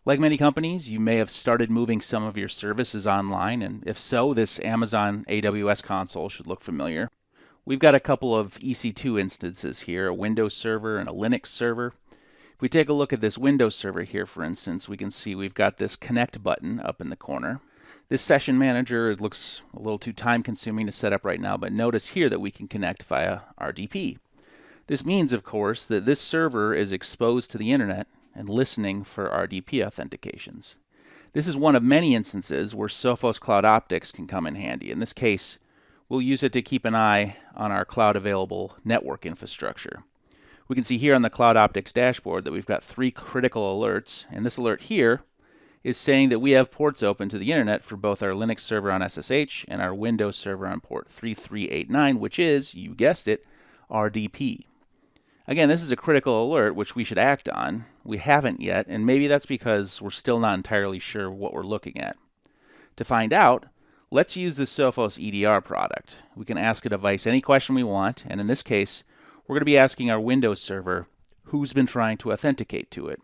Like many companies, you may have started moving some of your services online, and if so, this Amazon AWS console should look familiar. We've got a couple of EC2 instances here, a Windows server and a Linux server. If we take a look at this Windows server here, for instance, we can see we've got this Connect button up in the corner. This session manager, it looks a little too time-consuming to set up right now, but notice here that we can connect via RDP. This means, of course, that this server is exposed to the internet and listening for RDP authentications. This is one of many instances where Sophos Cloud Optix can come in handy. In this case, we'll use it to keep an eye on our cloud available network infrastructure. We can see here on the Cloud Optix dashboard that we've got 3 critical alerts, and this alert here is saying that we have ports open to the internet for both our Linux server on SSH and our Windows server on port 3389, which is, you guessed it, RDP. Again, this is a critical alert which we should act on. We haven't yet, and maybe that's because we're still not entirely sure what we're looking at. To find out, let's use the Sophos EDR product. We can ask a device any question we want, and in this case, we're going to be asking our Windows server who's been trying to authenticate to it.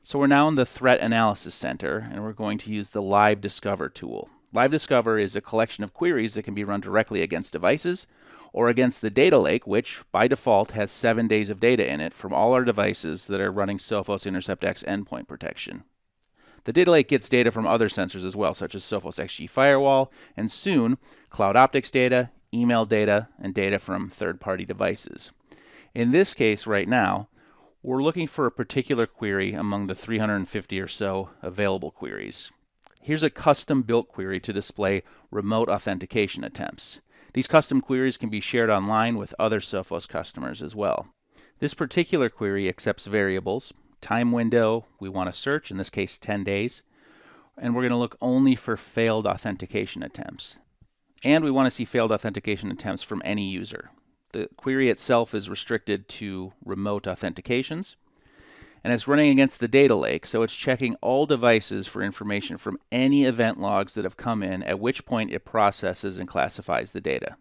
So we're now in the Threat Analysis Center, and we're going to use the Live Discover tool. Live Discover is a collection of queries that can be run directly against devices or against the data lake, which by default has 7 days of data in it from all our devices that are running Sophos Intercept X endpoint protection. The data lake gets data from other sensors as well, such as Sophos XG Firewall, and soon Cloud Optix data, email data, and data from third-party devices. In this case right now, we're looking for a particular query among the 350 or so available queries. Here's a custom-built query to display remote authentication attempts. These custom queries can be shared online with other Sophos customers as well. This particular query accepts variables, time window we want to search, in this case 10 days, and we're going to look only for failed authentication attempts. And we want to see failed authentication attempts from any user. The query itself is restricted to remote authentications, and it's running against the data lake, so it's checking all devices for information from any event logs that have come in, at which point it processes and classifies the data.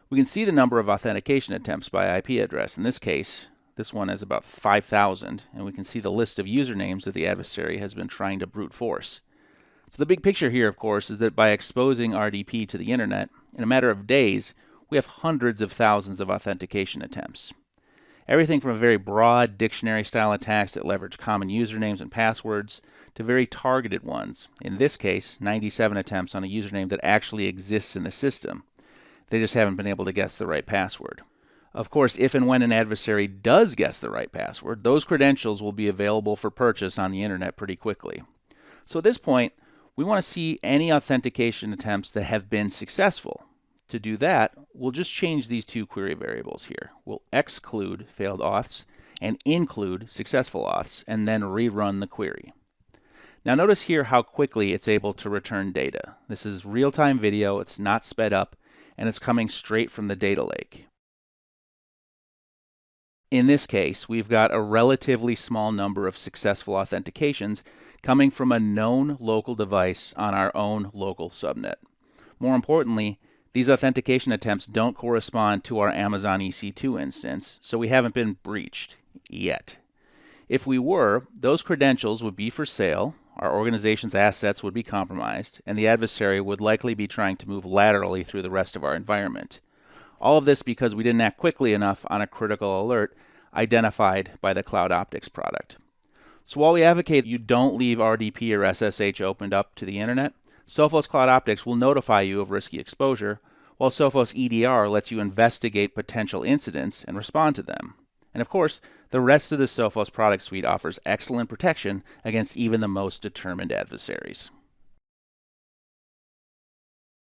We can see the number of authentication attempts by IP address. In this case, this one is about 5,000, and we can see the list of usernames that the adversary has been trying to brute force. So the big picture here, of course, is that by exposing RDP to the internet, in a matter of days, we have hundreds of thousands of authentication attempts. Everything from very broad dictionary-style attacks that leverage common usernames and passwords to very targeted ones. In this case, 97 attempts on a username that actually exists in the system. They just haven't been able to guess the right password. Of course, if and when an adversary does guess the right password, those credentials will be available for purchase on the internet pretty quickly. So at this point, we want to see any authentication attempts that have been successful. To do that, we'll just change these 2 query variables here. We'll exclude failed auths and include successful auths, and then rerun the query. Now notice here how quickly it's able to return data. This is real-time video, it's not sped up, and it's coming straight from the data lake. In this case, we've got a relatively small number of successful authentications coming from a known local device on our own local subnet. More importantly, these authentication attempts don't correspond to our Amazon EC2 instance, so we haven't been breached yet. If we were, those credentials would be for sale, our organization's assets would be compromised, and the adversary would likely be trying to move laterally through the rest of our environment. All of this because we didn't act quickly enough on a critical alert identified by the Cloud Optix product. So while we advocate you don't leave RDP or SSH opened up to the internet, Sophos Cloud Optix will notify you of risky exposure, while Sophos EDR lets you investigate potential incidents and respond to them. And of course, the rest of the Sophos product suite offers excellent protection against even the most determined adversaries.